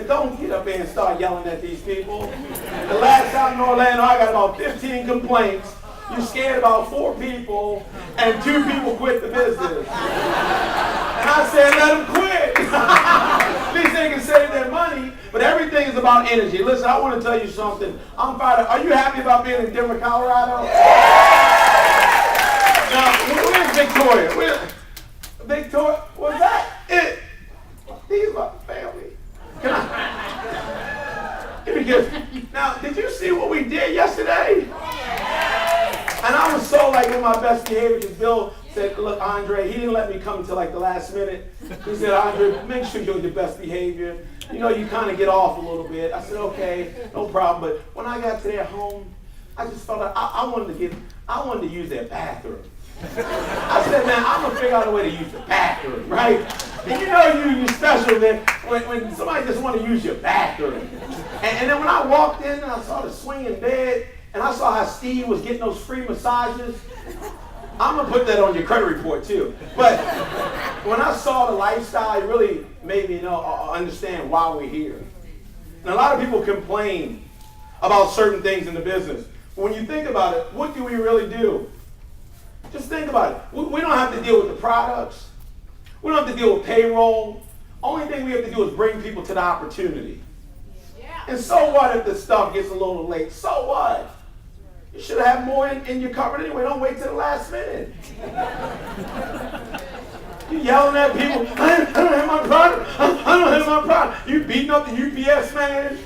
said, don't get up there and start yelling at these people. The last time in Orlando, I got about 15 complaints. You scared about 4 people, and 2 people quit the business. And I said, let them quit. At least they can save their money, but everything is about energy. Listen, I want to tell you something. I'm fired up. Are you happy about being in Denver, Colorado? Now, where's Victoria? Victoria, was that it? These are my family. Can I? Give me a gift. Now, did you see what we did yesterday? And I was so like in my best behavior because Bill said, look, Andre, he didn't let me come until like the last minute. He said, Andre, make sure you're your best behavior. You know, you kind of get off a little bit. I said, okay, no problem. But when I got to their home, I just felt like I wanted to use their bathroom. I said, man, I'm going to figure out a way to use the bathroom, right? And you know you're special, man, when somebody just want to use your bathroom. And then when I walked in and I saw the swinging bed, and I saw how Steve was getting those free massages, I'm going to put that on your credit report too. But when I saw the lifestyle, it really made me understand why we're here. And a lot of people complain about certain things in the business. But when you think about it, what do we really do? Just think about it. We don't have to deal with the products. We don't have to deal with payroll. Only thing we have to do is bring people to the opportunity. And so what if the stuff gets a little late? So what? You should have more in your cupboard anyway. Don't wait till the last minute. You yelling at people, I don't have my product. I don't have my product. You beating up the UPS man.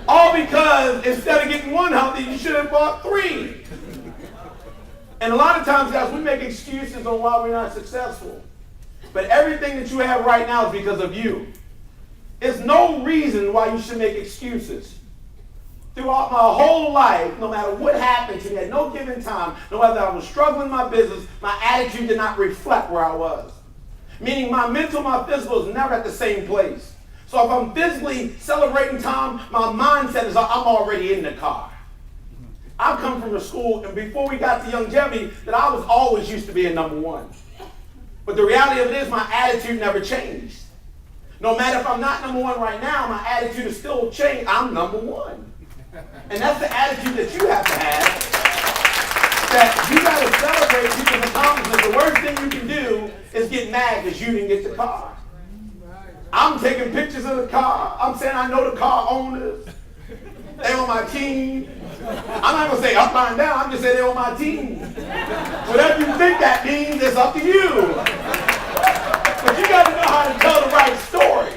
All because instead of getting one healthy, you should have bought 3. And a lot of times, guys, we make excuses on why we're not successful. But everything that you have right now is because of you. There's no reason why you should make excuses. Throughout my whole life, no matter what happened to me, at no given time, no matter I was struggling in my business, my attitude did not reflect where I was. Meaning my mental, my physical is never at the same place. So if I'm physically celebrating time, my mindset is I'm already in the car. I come from a school, and before we got to longevity, that I was always used to being number 1. But the reality of it is my attitude never changed. No matter if I'm not number 1 right now, my attitude is still changed. I'm number 1. And that's the attitude that you have to have. That you got to celebrate people's accomplishments. The worst thing you can do is get mad because you didn't get the car. I'm taking pictures of the car. I'm saying I know the car owners. They're on my team. I'm not going to say up and down. I'm just saying they're on my team. Whatever you think that means, it's up to you. But you got to know how to tell the right story.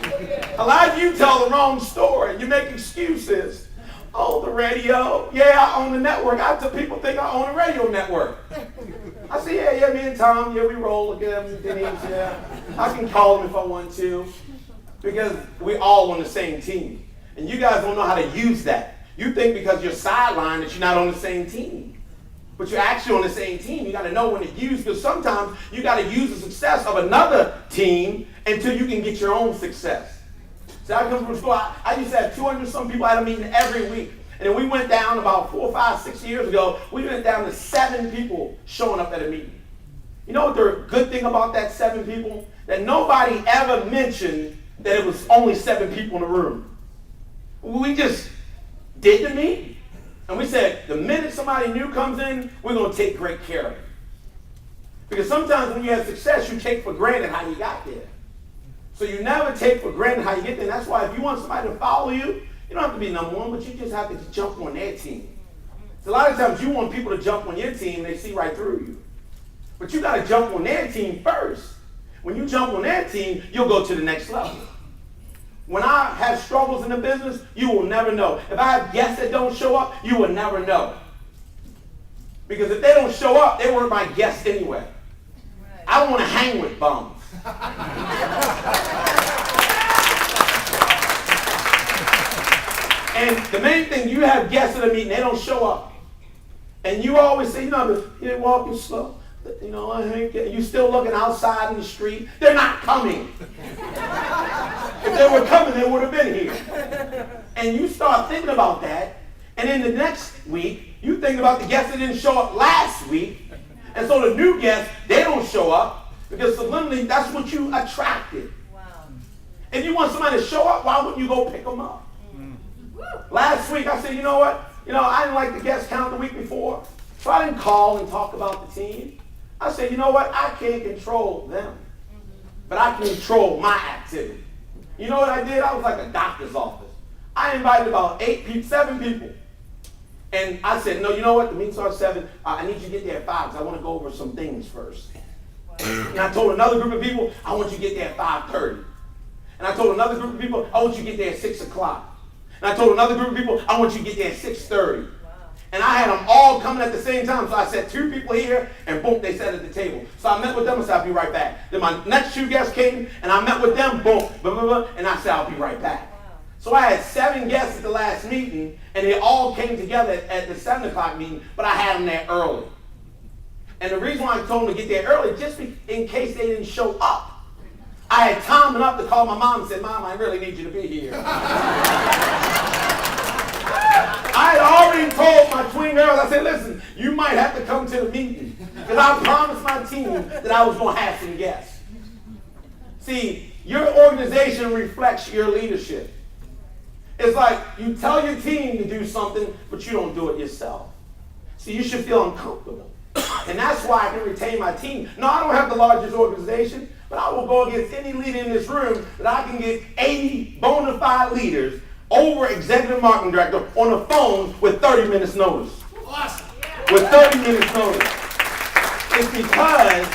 A lot of you tell the wrong story. You make excuses. Oh, the radio. Yeah, I own the network. I tell people think I own a radio network. I say, yeah, me and Tom, yeah, we roll again. Denise, yeah. I can call them if I want to. Because we all on the same team. And you guys don't know how to use that. You think because you're sidelined that you're not on the same team. But you're actually on the same team. You got to know when to use, because sometimes you got to use the success of another team until you can get your own success. So I come from school, I used to have 200 some people at a meeting every week. And then we went down about 4, 5, 6 years ago, we went down to 7 people showing up at a meeting. You know what the good thing about that 7 people? That nobody ever mentioned that it was only 7 people in the room. We just did the meeting. And we said, the minute somebody new comes in, we're going to take great care of it. Because sometimes when you have success, you take for granted how you got there. So you never take for granted how you get there. That's why if you want somebody to follow you, you don't have to be number 1, but you just have to jump on their team. So a lot of times you want people to jump on your team, they see right through you. But you got to jump on their team first. When you jump on their team, you'll go to the next level. When I have struggles in the business, you will never know. If I have guests that don't show up, you will never know. Because if they don't show up, they weren't my guests anyway. I don't want to hang with bums. And the main thing, you have guests at a meeting, they don't show up. And you always say, you're walking slow. You still looking outside in the street. They're not coming. If they were coming, they would have been here. And you start thinking about that. And then the next week, you think about the guests that didn't show up last week. And so the new guests, they don't show up. Because subliminally, that's what you attracted. Wow. If you want somebody to show up, why wouldn't you go pick them up? Last week, I said, you know what? I didn't like the guest count the week before, so I didn't call and talk about the team. I said, you know what? I can't control them, but I can control my activity. You know what I did? I was like a doctor's office. I invited about 7 people. And I said, no, you know what? The meeting starts at 7. I need you to get there at 5 because I want to go over some things first. And I told another group of people, I want you to get there at 5:30. And I told another group of people, I want you to get there at 6 o'clock. And I told another group of people, I want you to get there at 6:30. And I had them all coming at the same time. So I said 2 people here, and boom, they sat at the table. So I met with them and said, I'll be right back. Then my next 2 guests came, and I met with them, boom, blah, blah, blah, and I said, I'll be right back. So I had 7 guests at the last meeting, and they all came together at the 7 o'clock meeting, but I had them there early. And the reason why I told them to get there early, just in case they didn't show up, I had time enough to call my mom and say, Mom, I really need you to be here. I had already told my twin girls, I said, listen, you might have to come to the meeting because I promised my team that I was going to have some guests. See, your organization reflects your leadership. It's like you tell your team to do something, but you don't do it yourself. So you should feel uncomfortable. And that's why I can retain my team. No, I don't have the largest organization, but I will go against any leader in this room that I can get 80 bona fide leaders over executive marketing director on the phone with 30 minutes notice. Awesome. With 30 minutes notice. It's because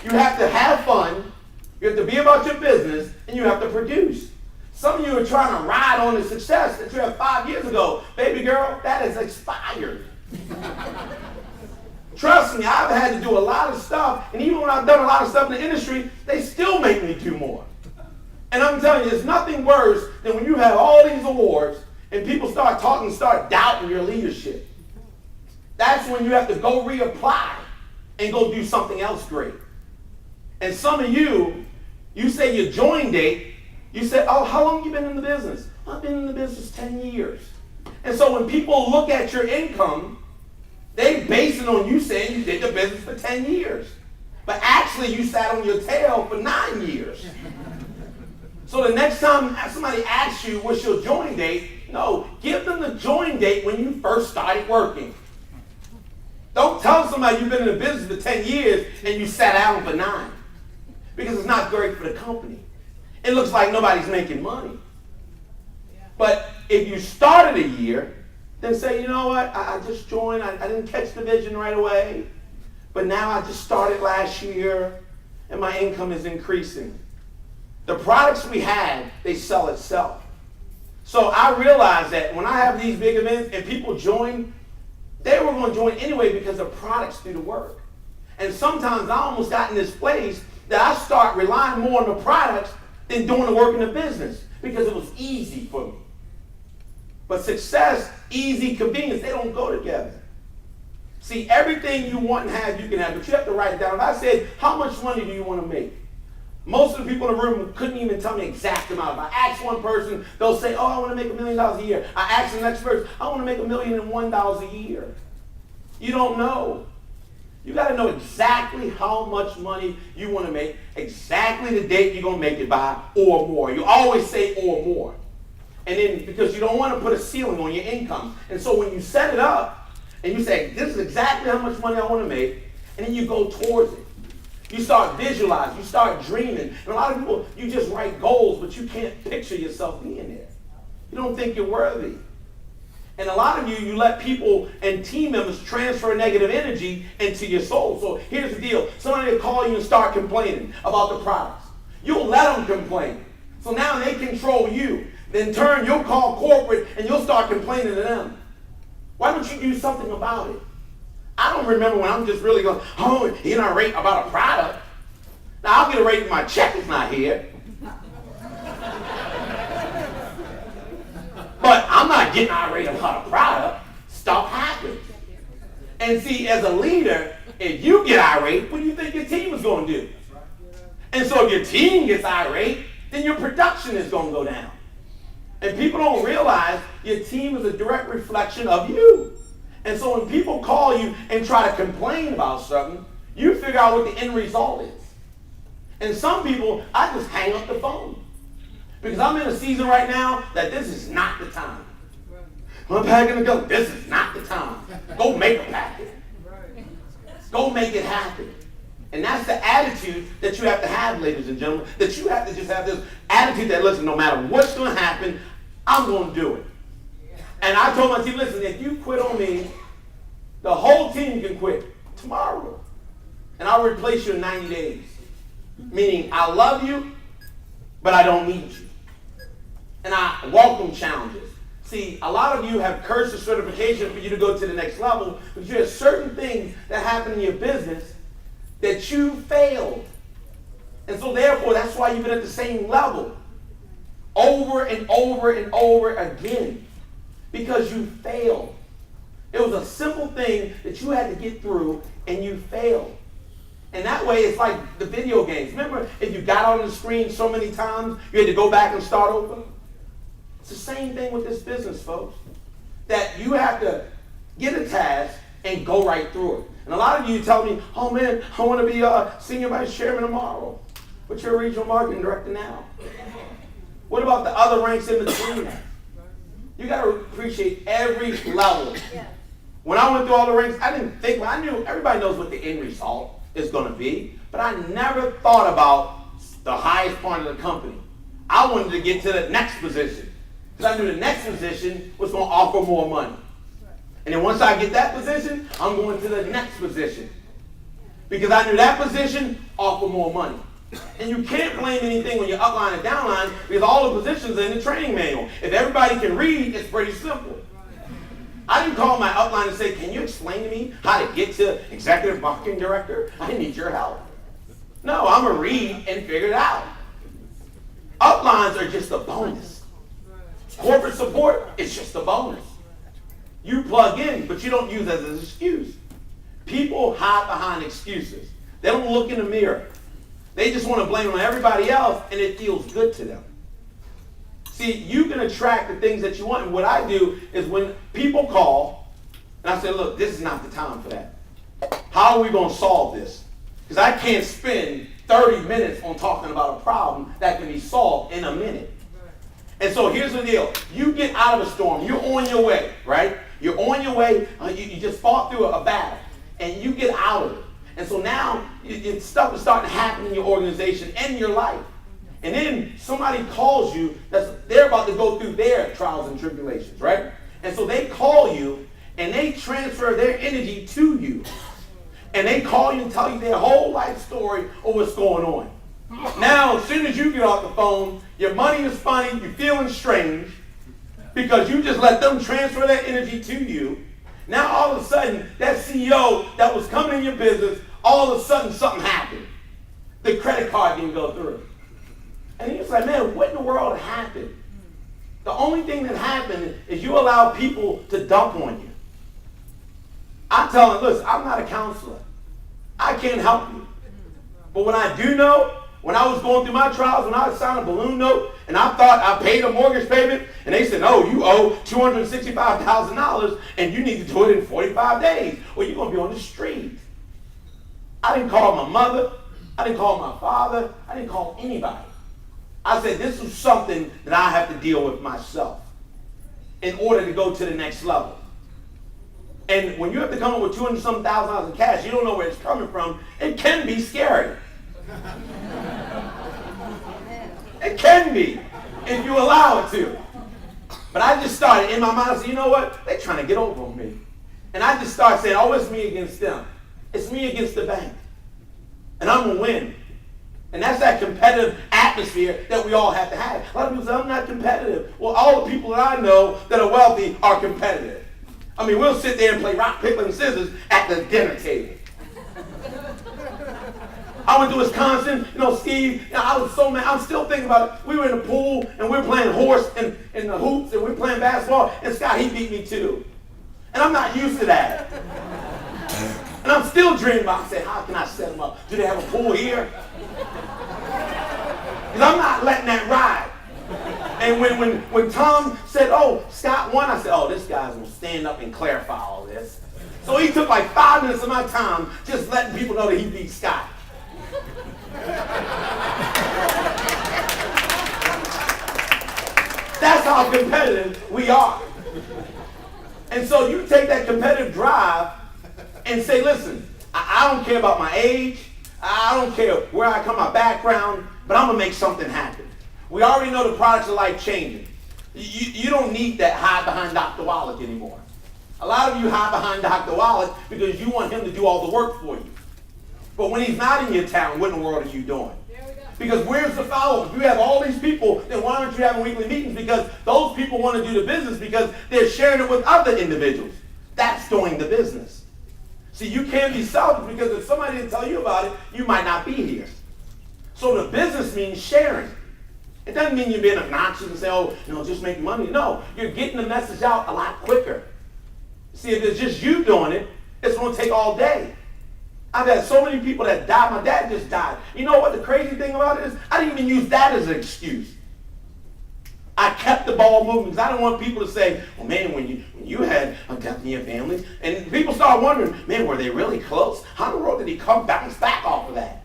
you have to have fun, you have to be about your business, and you have to produce. Some of you are trying to ride on the success that you had 5 years ago. Baby girl, that is expired. Trust me, I've had to do a lot of stuff, and even when I've done a lot of stuff in the industry, they still make me do more. And I'm telling you, there's nothing worse than when you have all these awards and people start talking, start doubting your leadership. That's when you have to go reapply and go do something else great. And some of you say your join date, you say, oh, how long have you been in the business? I've been in the business 10 years. And so when people look at your income, they base it on you saying you did the business for 10 years. But actually you sat on your tail for 9 years. So the next time somebody asks you what's your join date, no, give them the join date when you first started working. Don't tell somebody you've been in the business for 10 years and you sat down for 9. Because it's not great for the company. It looks like nobody's making money. But if you started a year, then say, you know what, I just joined, I didn't catch the vision right away, but now I just started last year and my income is increasing. The products we have, they sell itself. So I realized that when I have these big events and people join, they were going to join anyway because the products do the work. And sometimes I almost got in this place that I start relying more on the products than doing the work in the business because it was easy for me. But success, easy, convenience, they don't go together. See, everything you want and have, you can have, but you have to write it down. If I said, how much money do you want to make? Most of the people in the room couldn't even tell me exact amount. If I ask one person, they'll say, oh, I want to make $1 million a year. I ask the next person, I want to make $1,001,000 a year. You don't know. You got to know exactly how much money you want to make, exactly the date you're going to make it by, or more. You always say or more. And then, because you don't want to put a ceiling on your income. And so when you set it up, and you say, this is exactly how much money I want to make, and then you go towards it. You start visualizing, you start dreaming. And a lot of people, you just write goals, but you can't picture yourself being there. You don't think you're worthy. And a lot of you let people and team members transfer negative energy into your soul. So here's the deal. Somebody will call you and start complaining about the products. You'll let them complain. So now they control you. Then in turn, you'll call corporate and you'll start complaining to them. Why don't you do something about it? I don't remember when I'm just really going, oh, you're not rate about a product. Now, I'll get a rate if my check is not here. But I'm not getting irate about a product. Stuff happens. And see, as a leader, if you get irate, what do you think your team is going to do? And so if your team gets irate, then your production is going to go down. And people don't realize your team is a direct reflection of you. And so when people call you and try to complain about something, you figure out what the end result is. And some people, I just hang up the phone. Because I'm in a season right now that this is not the time. I'm packing to go. This is not the time. Go make a packet. Go make it happen. And that's the attitude that you have to have, ladies and gentlemen. That you have to just have this attitude that, listen, no matter what's going to happen, I'm going to do it. And I told my team, listen, if you quit on me, the whole team can quit tomorrow. And I'll replace you in 90 days. Meaning, I love you, but I don't need you. And I welcome challenges. See, a lot of you have cursed the certification for you to go to the next level, but you have certain things that happen in your business that you failed. And so therefore, that's why you've been at the same level over and over and over again, because you failed. It was a simple thing that you had to get through, and you failed. And that way, it's like the video games. Remember, if you got on the screen so many times, you had to go back and start over? It's the same thing with this business, folks. That you have to get a task and go right through it. And a lot of you tell me, oh man, I want to be senior vice chairman tomorrow. But you're a regional marketing director now. What about the other ranks in between that? You got to appreciate every level. When I went through all the ranks, I didn't think, I knew everybody knows what the end result is going to be, but I never thought about the highest part of the company. I wanted to get to the next position, because I knew the next position was going to offer more money. And then once I get that position, I'm going to the next position, because I knew that position offered more money. And you can't blame anything when you're upline and downline, because all the positions are in the training manual. If everybody can read, it's pretty simple. I didn't call my upline and say, can you explain to me how to get to executive marketing director? I need your help. No, I'm going to read and figure it out. Uplines are just a bonus. Corporate support is just a bonus. You plug in, but you don't use it as an excuse. People hide behind excuses. They don't look in the mirror. They just want to blame it on everybody else, and it feels good to them. See, you can attract the things that you want. And what I do is when people call, and I say, look, this is not the time for that. How are we going to solve this? Because I can't spend 30 minutes on talking about a problem that can be solved in a minute. And so here's the deal. You get out of a storm. You're on your way, right? You're on your way. You just fought through a battle, and you get out of it. And so now stuff is starting to happen in your organization and your life. And then somebody calls you, they're about to go through their trials and tribulations, right? And so they call you, and they transfer their energy to you. And they call you and tell you their whole life story of what's going on. Now, as soon as you get off the phone, your money is funny, you're feeling strange, because you just let them transfer their energy to you. Now, all of a sudden, that CEO that was coming in your business, all of a sudden, something happened. The credit card didn't go through. And he's like, man, what in the world happened? The only thing that happened is you allow people to dump on you. I tell them, listen, I'm not a counselor. I can't help you. But what I do know, when I was going through my trials, when I signed a balloon note, and I thought I paid a mortgage payment, and they said, no, you owe $265,000, and you need to do it in 45 days, or you're going to be on the street. I didn't call my mother. I didn't call my father. I didn't call anybody. I said, this is something that I have to deal with myself in order to go to the next level. And when you have to come up with $200,000 in cash, you don't know where it's coming from, it can be scary. It can be, if you allow it to. But I just started, in my mind, I said, you know what? They're trying to get over on me. And I just started saying, oh, it's me against them. It's me against the bank. And I'm going to win. And that's that competitive atmosphere that we all have to have. A lot of people say, I'm not competitive. Well, all the people that I know that are wealthy are competitive. I mean, we'll sit there and play rock, paper, and scissors at the dinner table. I went to Wisconsin, Steve, I was so mad. I'm still thinking about it. We were in the pool, and we were playing horse and the hoops, and we were playing basketball, and Scott, he beat me too. And I'm not used to that. And I'm still dreaming about, I said, how can I set them up? Do they have a pool here? Because I'm not letting that ride. And when Tom said, oh, Scott won, I said, oh, this guy's going to stand up and clarify all this. So he took like 5 minutes of my time just letting people know that he beat Scott. how competitive we are. And so you take that competitive drive and say, listen, I don't care about my age. I don't care where I come, my background, but I'm going to make something happen. We already know the products are life-changing. You don't need that hide behind Dr. Wallach anymore. A lot of you hide behind Dr. Wallach because you want him to do all the work for you. But when he's not in your town, what in the world are you doing? Because where's the follow-up? You have all these people, then why aren't you having weekly meetings? Because those people want to do the business because they're sharing it with other individuals. That's doing the business. See, you can't be selfish because if somebody didn't tell you about it, you might not be here. So the business means sharing. It doesn't mean you're being obnoxious and say, oh, just make money. No, you're getting the message out a lot quicker. See, if it's just you doing it, it's going to take all day. I've had so many people that died. My dad just died. You know what the crazy thing about it is? I didn't even use that as an excuse. I kept the ball moving because I didn't want people to say, well, man, when you had a death in your family, and people start wondering, man, were they really close? How in the world did he bounce back off of that?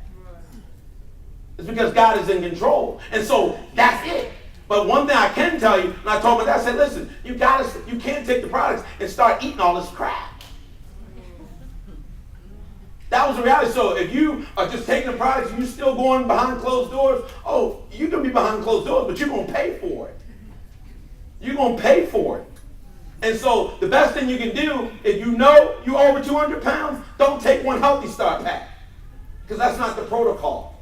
It's because God is in control. And so that's it. But one thing I can tell you, and I told my dad, I said, listen, you can't take the products and start eating all this crap. That was the reality. So if you are just taking the products and you're still going behind closed doors, you can be behind closed doors, but you're going to pay for it. You're going to pay for it. And so the best thing you can do, if you know you're over 200 pounds, don't take one Healthy Start pack. Because that's not the protocol.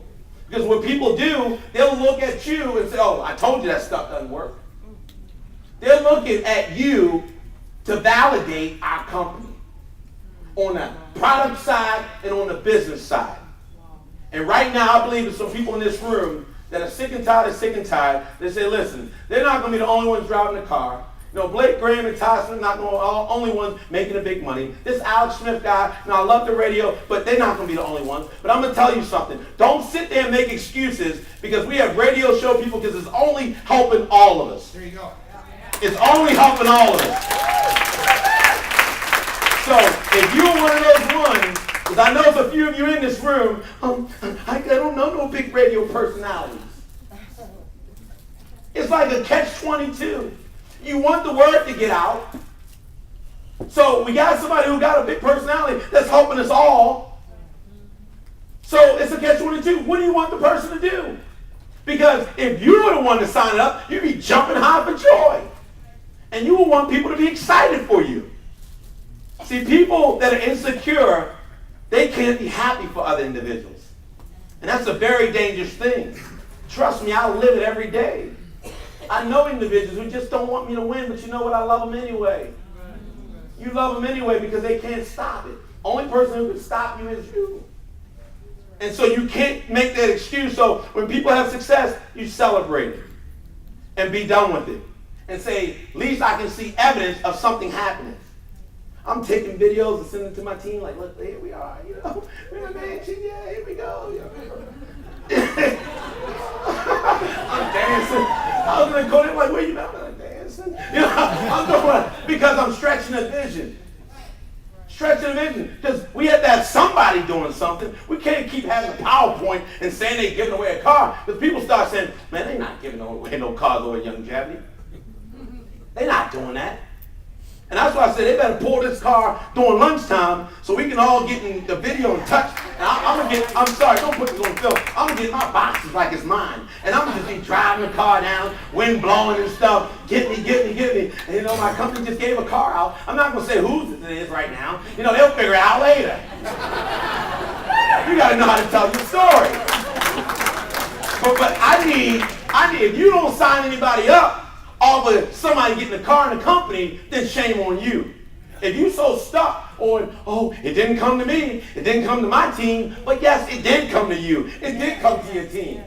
Because what people do, they'll look at you and say, oh, I told you that stuff doesn't work. They're looking at you to validate our company on the product side and on the business side. And right now, I believe there's some people in this room that are sick and tired. They say, listen, they're not going to be the only ones driving the car. Blake Graham and Tyson are not going to be the only ones making the big money. This Alex Smith guy, I love the radio, but they're not going to be the only ones. But I'm going to tell you something. Don't sit there and make excuses because we have radio show people because it's only helping all of us. There you go. It's only helping all of us. So if you're one of those ones, because I know there's a few of you in this room, I don't know no big radio personalities. It's like a catch-22. You want the word to get out. So we got somebody who got a big personality that's helping us all. So it's a catch-22. What do you want the person to do? Because if you were the one to sign up, you'd be jumping high for joy. And you will want people to be excited for you. See, people that are insecure, they can't be happy for other individuals. And that's a very dangerous thing. Trust me, I live it every day. I know individuals who just don't want me to win, but you know what? I love them anyway. You love them anyway because they can't stop it. Only person who can stop you is you. And so you can't make that excuse. So when people have success, you celebrate it and be done with it. And say, at least I can see evidence of something happening. I'm taking videos and sending them to my team like, look, here we are, we're in a mansion, yeah, here we go. I'm dancing. I was going to go there like, where you at? I'm dancing. I'm doing because I'm stretching a vision. Stretching a vision. Because we have to have somebody doing something. We can't keep having a PowerPoint and saying they're giving away a car. Because people start saying, man, they're not giving away no cars over Young Japanese. They're not doing that. And that's why I said they better pull this car during lunchtime so we can all get in the video and touch. And I'm sorry, don't put this on film. I'm going to get my boxes like it's mine. And I'm going to just be driving the car down, wind blowing and stuff. Get me. And my company just gave a car out. I'm not going to say whose it is right now. They'll figure it out later. You got to know how to tell your story. But I need, if you don't sign anybody up, all of somebody getting a car in a company, then shame on you. If you so stuck on, it didn't come to me, it didn't come to my team, but yes, it did come to you. It did come to your team.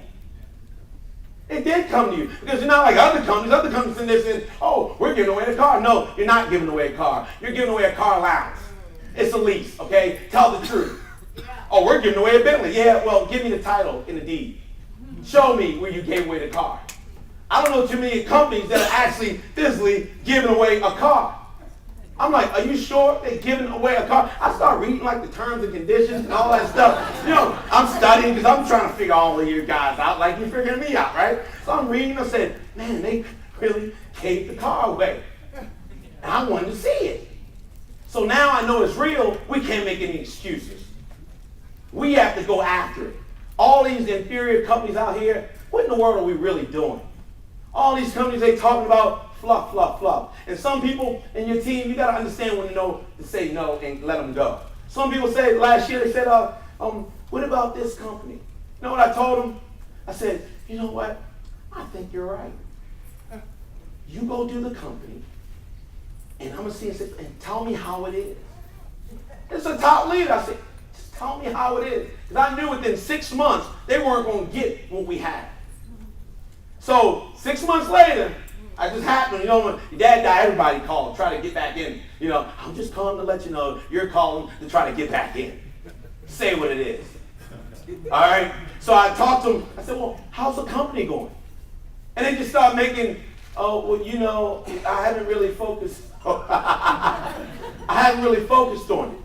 It did come to you. Because you're not like other companies. Other companies in there saying, we're giving away a car. No, you're not giving away a car. You're giving away a car allowance. It's a lease, okay? Tell the truth. We're giving away a Bentley. Yeah, well, give me the title in the deed. Show me where you gave away the car. I don't know too many companies that are actually physically giving away a car. I'm like, are you sure they're giving away a car? I start reading like the terms and conditions and all that stuff. I'm studying because I'm trying to figure all of you guys out like you're figuring me out, right? So I'm reading. I said, man, they really gave the car away. And I wanted to see it. So now I know it's real. We can't make any excuses. We have to go after it. All these inferior companies out here, what in the world are we really doing? All these companies, they talking about fluff, fluff, fluff. And some people in your team, you got to understand when to know to say no and let them go. Some people say, last year, they said, what about this company? You know what I told them? I said, you know what? I think you're right. You go do the company, and I'm going to see and tell me how it is. It's a top leader. I said, just tell me how it is. Because I knew within 6 months, they weren't going to get what we had. So 6 months later, I just happened, when your dad died, everybody called, try to get back in. I'm just calling to let you know you're calling to try to get back in. Say what it is. All right? So I talked to them. I said, well, how's the company going? And they just started making, I haven't really focused. I haven't really focused on it.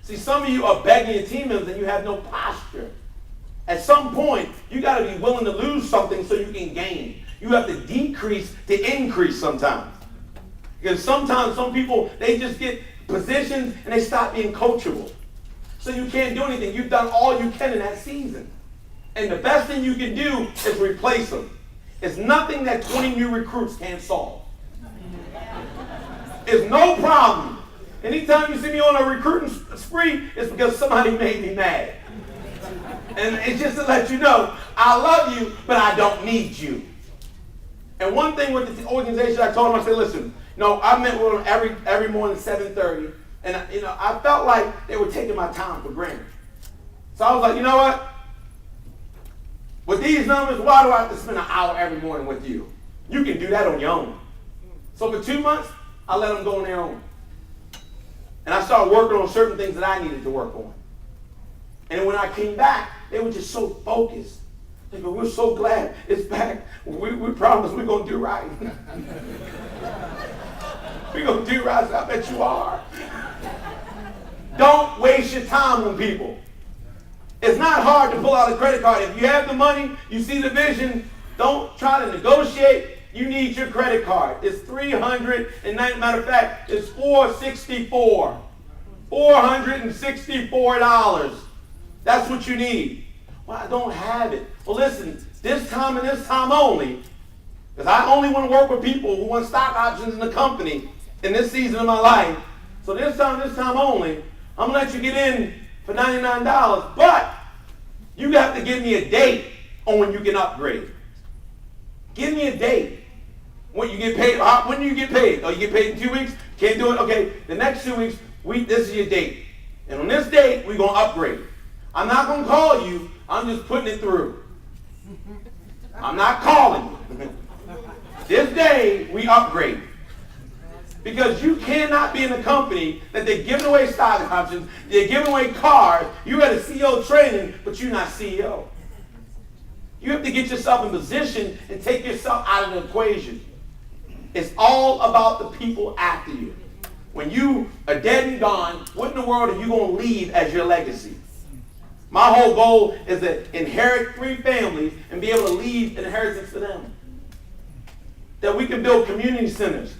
See, some of you are begging your team members and you have no posture. At some point, you got to be willing to lose something so you can gain. You have to decrease to increase sometimes. Because sometimes some people, they just get positions and they stop being coachable. So you can't do anything. You've done all you can in that season. And the best thing you can do is replace them. It's nothing that 20 new recruits can't solve. It's no problem. Anytime you see me on a recruiting spree, it's because somebody made me mad. And it's just to let you know, I love you, but I don't need you. And one thing with the organization, I told them, I said, listen, I met with them every morning at 7:30, and I felt like they were taking my time for granted. So I was like, you know what? With these numbers, why do I have to spend an hour every morning with you? You can do that on your own. So for 2 months, I let them go on their own. And I started working on certain things that I needed to work on. And when I came back, they were just so focused. They go, we're so glad it's back. We promise we're going to do right. We're going to do right. I bet you are. Don't waste your time on people. It's not hard to pull out a credit card. If you have the money, you see the vision, don't try to negotiate. You need your credit card. It's $390. Matter of fact, it's $464. $464. That's what you need. Well, I don't have it. Well, listen, this time and this time only, because I only want to work with people who want stock options in the company in this season of my life. So this time only, I'm going to let you get in for $99, but you have to give me a date on when you can upgrade. Give me a date. When you get paid, when do you get paid? Oh, you get paid in 2 weeks? Can't do it? Okay, the next 2 weeks, this is your date. And on this date, we're going to upgrade. I'm not going to call you. I'm just putting it through. I'm not calling you. This day, we upgrade. Because you cannot be in a company that they're giving away stock options, they're giving away cars, you had a CEO training, but you're not CEO. You have to get yourself in position and take yourself out of the equation. It's all about the people after you. When you are dead and gone, what in the world are you going to leave as your legacy? My whole goal is to inherit 3 families and be able to leave an inheritance for them. That we can build community centers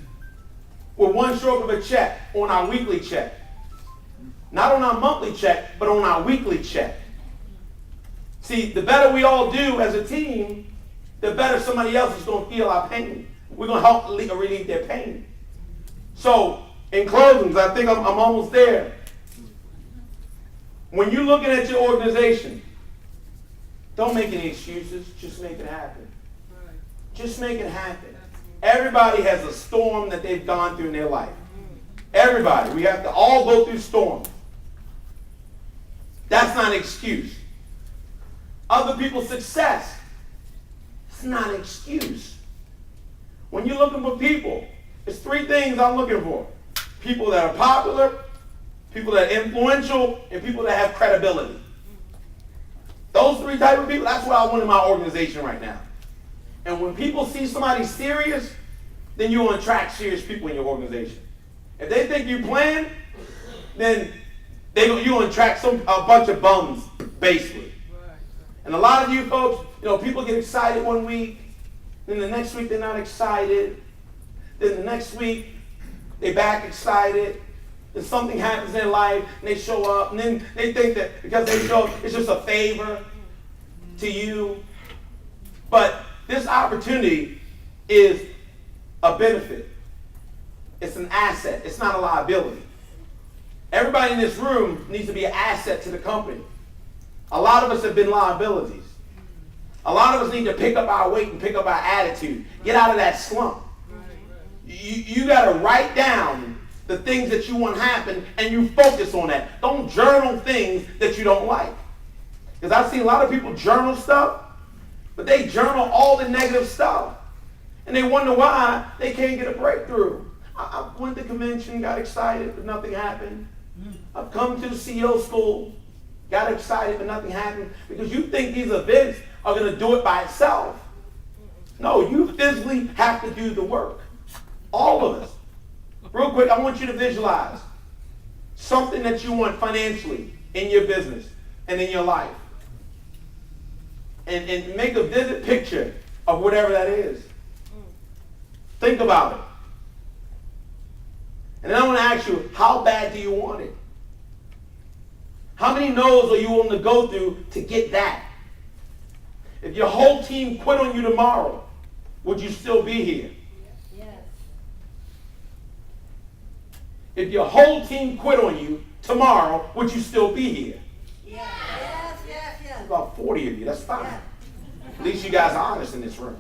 with one stroke of a check on our weekly check. Not on our monthly check, but on our weekly check. See, the better we all do as a team, the better somebody else is going to feel our pain. We're going to help relieve their pain. So, in closing, I think I'm almost there. When you're looking at your organization, don't make any excuses. Just make it happen. Just make it happen. Everybody has a storm that they've gone through in their life. Everybody. We have to all go through storms. That's not an excuse. Other people's success, it's not an excuse. When you're looking for people, there's 3 things I'm looking for. People that are popular, people that are influential, and people that have credibility. Those 3 types of people, that's what I want in my organization right now. And when people see somebody serious, then you will attract serious people in your organization. If they think you're playing, then you're going to attract a bunch of bums, basically. And a lot of you folks, people get excited one week, then the next week they're not excited. Then the next week, they back excited. Then something happens in their life, and they show up. And then they think that because they show up, it's just a favor to you. But this opportunity is a benefit. It's an asset. It's not a liability. Everybody in this room needs to be an asset to the company. A lot of us have been liabilities. A lot of us need to pick up our weight and pick up our attitude. Get out of that slump. You got to write down the things that you want to happen, and you focus on that. Don't journal things that you don't like. Because I've seen a lot of people journal stuff, but they journal all the negative stuff. And they wonder why they can't get a breakthrough. I went to convention, got excited, but nothing happened. I've come to the CEO school, got excited, but nothing happened. Because you think these events are going to do it by itself. No, you physically have to do the work. All of us. Real quick, I want you to visualize something that you want financially in your business and in your life. And make a vivid picture of whatever that is. Think about it. And then I want to ask you, how bad do you want it? How many no's are you willing to go through to get that? If your whole team quit on you tomorrow, would you still be here? Yes. If your whole team quit on you tomorrow, would you still be here? Yes. Yes. About 40 of you, that's fine. Yeah. At least you guys are honest in this room.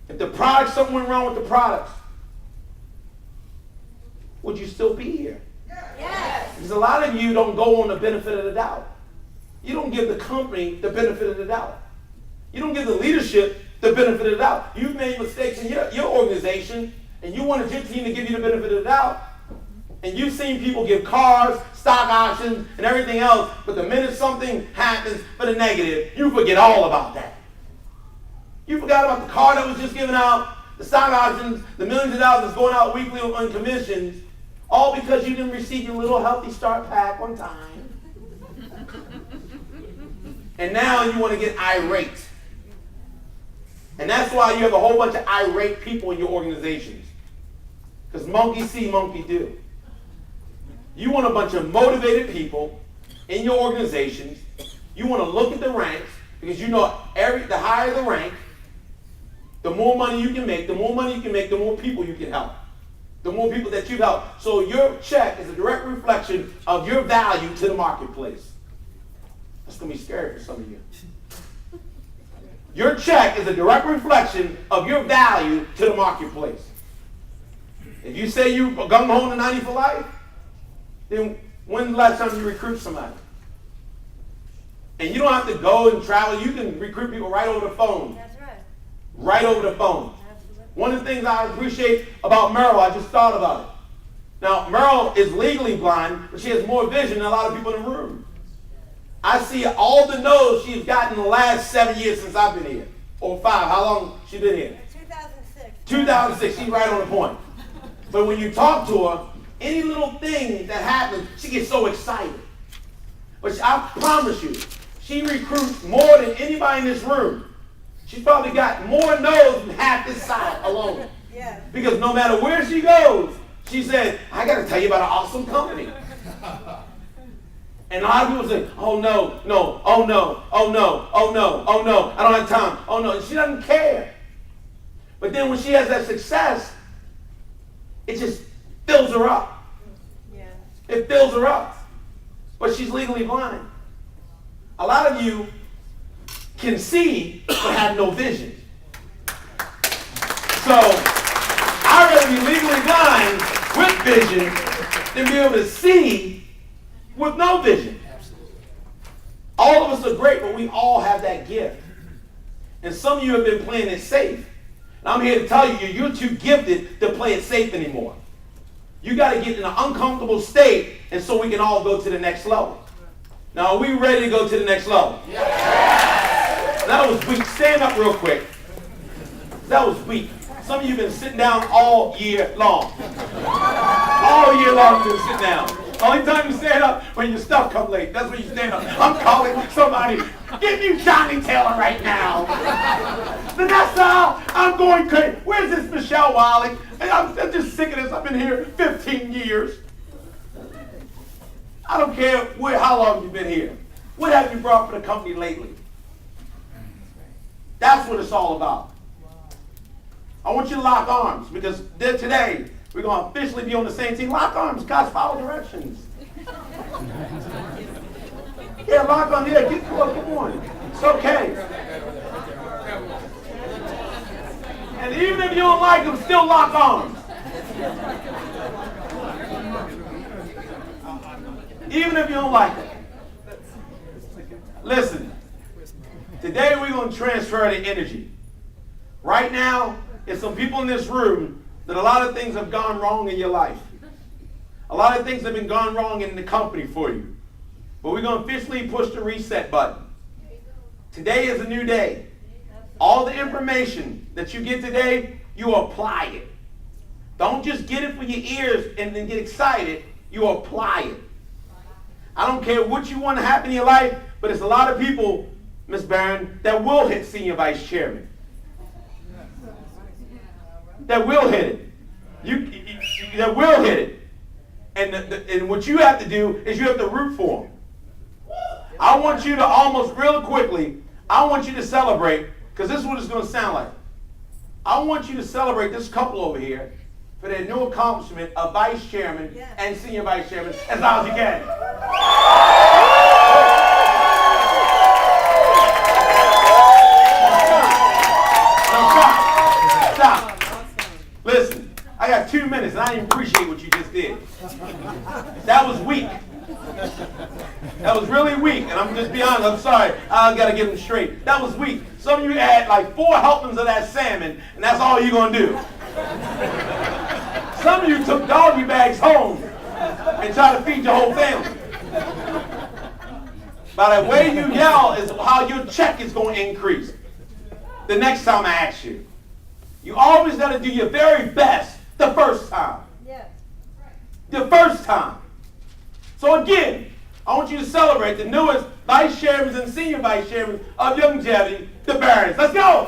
If the product, something went wrong with the products, would you still be here? Yes. Because a lot of you don't go on the benefit of the doubt. You don't give the company the benefit of the doubt. You don't give the leadership the benefit of the doubt. You've made mistakes in your organization, and you wanted your team to give you the benefit of the doubt. And you've seen people give cars, stock options, and everything else, but the minute something happens for the negative, you forget all about that. You forgot about the car that was just given out, the stock options, the millions of dollars that's going out weekly on commissions, all because you didn't receive your little Healthy Start pack on time. And now you want to get irate. And that's why you have a whole bunch of irate people in your organizations. Because monkey see, monkey do. You want a bunch of motivated people in your organizations. You want to look at the ranks, because you know the higher the rank, the more money you can make, the more money you can make, the more people you can help. The more people that you help. So your check is a direct reflection of your value to the marketplace. That's going to be scary for some of you. Your check is a direct reflection of your value to the marketplace. If you say you gung ho to 90 for life, then when's the last time you recruit somebody? And you don't have to go and travel. You can recruit people right over the phone. That's right. Right over the phone. Absolutely. One of the things I appreciate about Merrill, I just thought about it. Now, Merrill is legally blind, but she has more vision than a lot of people in the room. I see all the no's she's gotten in the last 7 years since I've been here. Or 5. How long she been here? 2006. 2006. She's right on the point. But when you talk to her, any little thing that happens, she gets so excited. But I promise you, she recruits more than anybody in this room. She's probably got more no's than half this side alone. Yes. Because no matter where she goes, she said, I got to tell you about an awesome company. And a lot of people say, oh no, no, oh no, oh no, oh no, oh no, I don't have time, oh no. And she doesn't care. But then when she has that success, it just fills her up. Yeah. It fills her up. But she's legally blind. A lot of you can see but have no vision. So I'd rather be legally blind with vision than be able to see with no vision. All of us are great, but we all have that gift. And some of you have been playing it safe. And I'm here to tell you, you're too gifted to play it safe anymore. You got to get in an uncomfortable state, and so we can all go to the next level. Now, are we ready to go to the next level? Yes. That was weak. Stand up real quick. That was weak. Some of you have been sitting down all year long. All year long you've been sitting down. Only time you stand up when your stuff comes late. That's when you stand up. I'm calling somebody. Give me Johnny Taylor right now. Vanessa, I'm going crazy. Where's this Michelle Wiley? And I'm just sick of this. I've been here 15 years. I don't care how long you've been here. What have you brought for the company lately? That's what it's all about. I want you to lock arms because today we're going to officially be on the same team. Lock arms, guys, follow directions. Yeah, lock on. Yeah, get close. Come on. It's okay. And even if you don't like them, still lock arms. Even if you don't like them. Listen, today we're going to transfer the energy. Right now, there's some people in this room that a lot of things have gone wrong in your life. A lot of things have been gone wrong in the company for you. But we're going to officially push the reset button. Today is a new day. All the information that you get today, you apply it. Don't just get it for your ears and then get excited. You apply it. I don't care what you want to happen in your life, but there's a lot of people, Miss Barron, that will hit senior vice chairman. That will hit it. That will hit it. And what you have to do is you have to root for them. I want you to almost real quickly, I want you to celebrate, because this is what it's going to sound like. I want you to celebrate this couple over here for their new accomplishment of vice chairman and senior vice chairman as loud as you can. Stop. Listen, I got 2 minutes and I didn't appreciate what you just did. That was weak. That was really weak, and I'm just be honest, I'm sorry. I got to get them straight. That was weak. Some of you had like 4 helpings of that salmon, and that's all you're going to do. Some of you took doggy bags home and tried to feed your whole family. By the way you yell is how your check is going to increase. The next time I ask you. You always got to do your very best the first time. Yeah. The first time. So again, I want you to celebrate the newest vice chairmen and senior vice chairmen of longevity, the Barons. Let's go!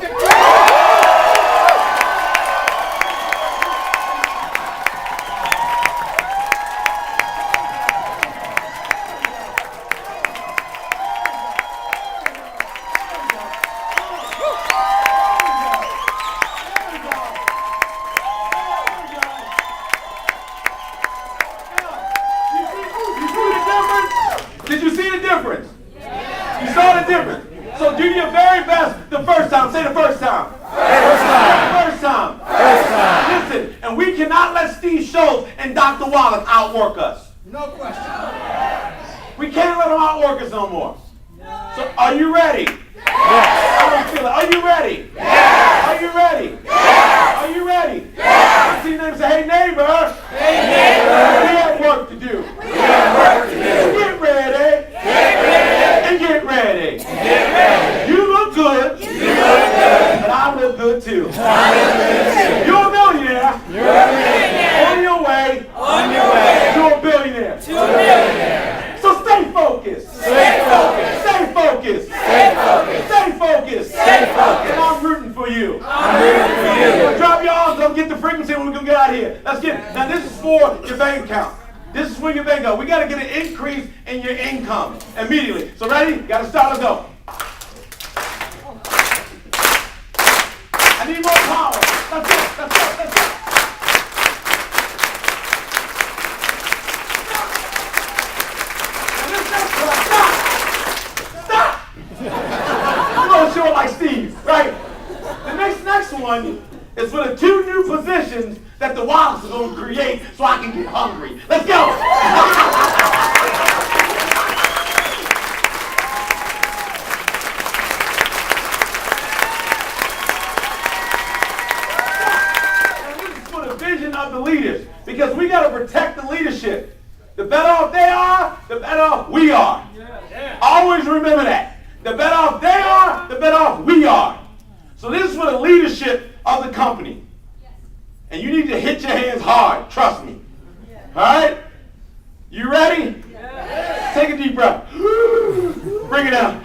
Did you see the difference? Yeah. You saw the difference? Yeah. So do your very best the first time. Say the first time. First time. First time. First time. Listen, and we cannot let Steve Schultz and Dr. Wallace outwork us. No question. We can't let them outwork us no more. No. So are you ready? Yes. I don't feel it. Are you ready? Yes. Are you ready? Yes. Are you ready? Yes. See your neighbor say, hey neighbor. Hey neighbor. We have work to do. We have work to do. Get ready. Get ready. And get ready. Get ready. You look good. You look good. But I look good too. I look good too. You're a millionaire. You're a millionaire. On your way. On your way. To a billionaire. To a millionaire. So stay focused. Stay focused. Stay focused. Stay focused. Stay focused. Stay focused. And I'm rooting for you. I'm rooting for you. Drop your arms up, get the frequency, and we're going to get out of here. Let's get it. Now, this is for your bank account. This is for your bank account. We got to get an increase in your income immediately. So, ready? Got to start. Let's go. I need more power. Let's go. Let's go. Let's go. Now, this next one, stop. Stop. I'm going to show it like Steve, right? The next one is for the 2 new positions that the Wallace is going to create so I can get hungry. Let's go! And this is for the vision of the leaders because we got to protect the leadership. The better off they are, the better off we are. Always remember that. The better off they are, the better off we are. So this is for the leadership of the company. And you need to hit your hands hard. Trust me. All right? You ready? Yes. Take a deep breath. Bring it down.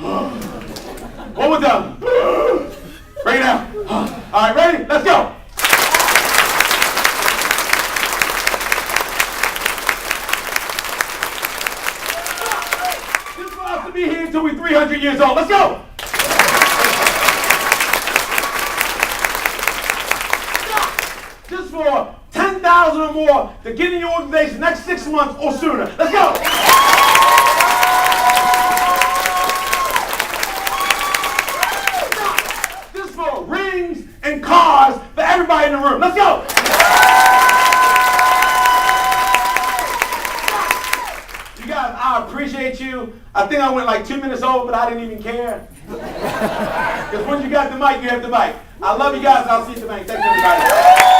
One more time. Bring it down. All right, ready? Let's go. This for us to be here until we're 300 years old. Let's go. Just for 10,000 or more to get in your organization next 6 months or sooner. Let's go. Just for rings and cars for everybody in the room. Let's go. You guys, I appreciate you. I think I went like 2 minutes over, but I didn't even care. Because once you got the mic, you have the mic. I love you guys. I'll see you at the bank. Thanks, everybody.